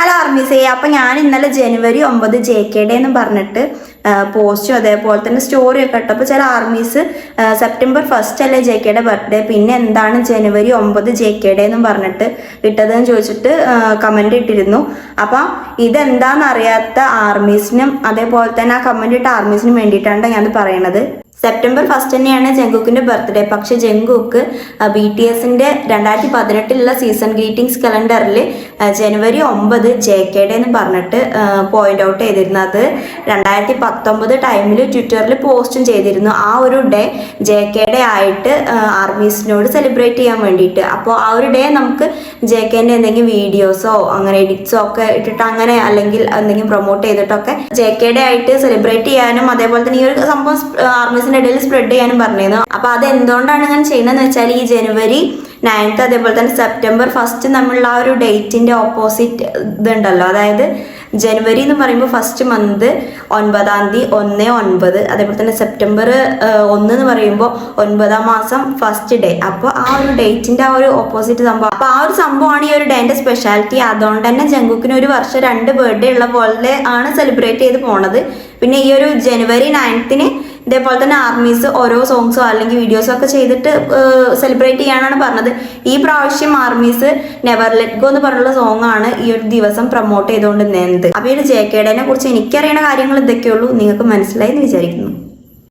Hello ആർമീസേ, അപ്പം ഞാൻ ഇന്നലെ ജനുവരി 9 JK ഡേ എന്ന് പറഞ്ഞിട്ട് പോസ്റ്റും അതേപോലെ തന്നെ സ്റ്റോറിയൊക്കെ ഇട്ടപ്പോൾ ചില ആർമീസ് സെപ്റ്റംബർ 1 അല്ലേ JK യുടെ ബർത്ത്ഡേ, പിന്നെ എന്താണ് ജനുവരി 9 JK ഡേ എന്നും പറഞ്ഞിട്ട് ഇട്ടതെന്ന് ചോദിച്ചിട്ട് കമന്റ് ഇട്ടിരുന്നു. അപ്പം ഇതെന്താണെന്ന് അറിയാത്ത ആർമീസിനും അതേപോലെ തന്നെ ആ കമന്റ് ഇട്ട ആർമീസിനും വേണ്ടിയിട്ടാണ് ഞാൻ പറയണത്. സെപ്റ്റംബർ 1 തന്നെയാണ് ജങ്കുക്കിന്റെ ബർത്ത്ഡേ. പക്ഷെ ജങ്കുക്ക് BTSന്റെ 2018 സീസൺ ഗ്രീറ്റിംഗ്സ് കലണ്ടറിൽ ജനുവരി 9 JK ഡേ എന്ന് പറഞ്ഞിട്ട് പോയിന്റ് ഔട്ട് ചെയ്തിരുന്നത് 2019 ടൈമിൽ ട്വിറ്ററിൽ പോസ്റ്റും ചെയ്തിരുന്നു. ആ ഒരു ഡേ JK ഡേ ആയിട്ട് ആർമീസിനോട് സെലിബ്രേറ്റ് ചെയ്യാൻ വേണ്ടിയിട്ട്. അപ്പോൾ ആ ഒരു ഡേ നമുക്ക് JKന്റെ എന്തെങ്കിലും വീഡിയോസോ അങ്ങനെ എഡിറ്റ്സോ ഒക്കെ ഇട്ടിട്ട് അങ്ങനെ അല്ലെങ്കിൽ എന്തെങ്കിലും പ്രൊമോട്ട് ചെയ്തിട്ടൊക്കെ JK ഡേ ആയിട്ട് സെലിബ്രേറ്റ് ചെയ്യാനും അതേപോലെ തന്നെ ഈ ഒരു സംഭവം ആർമീസിന്റെ ഇടയിൽ സ്പ്രെഡ് ചെയ്യാനും പറഞ്ഞിരുന്നു. അപ്പൊ അത് എന്തുകൊണ്ടാണ് ഞാൻ ചെയ്യുന്നതെന്ന് വെച്ചാൽ ഈ ജനുവരി 9 അതേപോലെ തന്നെ സെപ്റ്റംബർ 1 തമ്മിലുള്ള ആ ഒരു ഡേറ്റിന്റെ ഓപ്പോസിറ്റ് ഇതുണ്ടല്ലോ. അതായത് ജനുവരി എന്ന് പറയുമ്പോൾ ഫസ്റ്റ് മന്ത് 9-ാം തീയതി 1/9, അതേപോലെ തന്നെ സെപ്റ്റംബർ 1 എന്ന് പറയുമ്പോൾ 9-ാം മാസം ഫസ്റ്റ് ഡേ. അപ്പോൾ ആ ഒരു ഡേറ്റിന്റെ ആ ഒരു ഓപ്പോസിറ്റ് സംഭവം. അപ്പൊ ആ ഒരു സംഭവമാണ് ഈ ഒരു ഡേന്റെ സ്പെഷ്യാലിറ്റി. അതുകൊണ്ട് തന്നെ ജങ്കുക്കിന് ഒരു വർഷം 2 ബർത്ത്ഡേ ഉള്ള പോലെ ആണ് സെലിബ്രേറ്റ് ചെയ്ത് പോണത്. പിന്നെ ഈ ഒരു ജനുവരി 9 ഇതേപോലെ തന്നെ ആർമീസ് ഓരോ സോങ്സോ അല്ലെങ്കിൽ വീഡിയോസോ ഒക്കെ ചെയ്തിട്ട് സെലിബ്രേറ്റ് ചെയ്യാനാണ് പറഞ്ഞത്. ഈ പ്രാവശ്യം ആർമീസ് നെവർ ലെറ്റ് ഗോ എന്ന് പറഞ്ഞുള്ള സോങ് ആണ് ഈ ഒരു ദിവസം പ്രൊമോട്ട് ചെയ്തുകൊണ്ട് നിന്നത്. അപ്പൊ ഈ ഒരു JK ഡേനെ കുറിച്ച് എനിക്കറിയുന്ന കാര്യങ്ങൾ ഇതൊക്കെയുള്ളൂ. നിങ്ങൾക്ക് മനസ്സിലായി എന്ന് വിചാരിക്കുന്നു.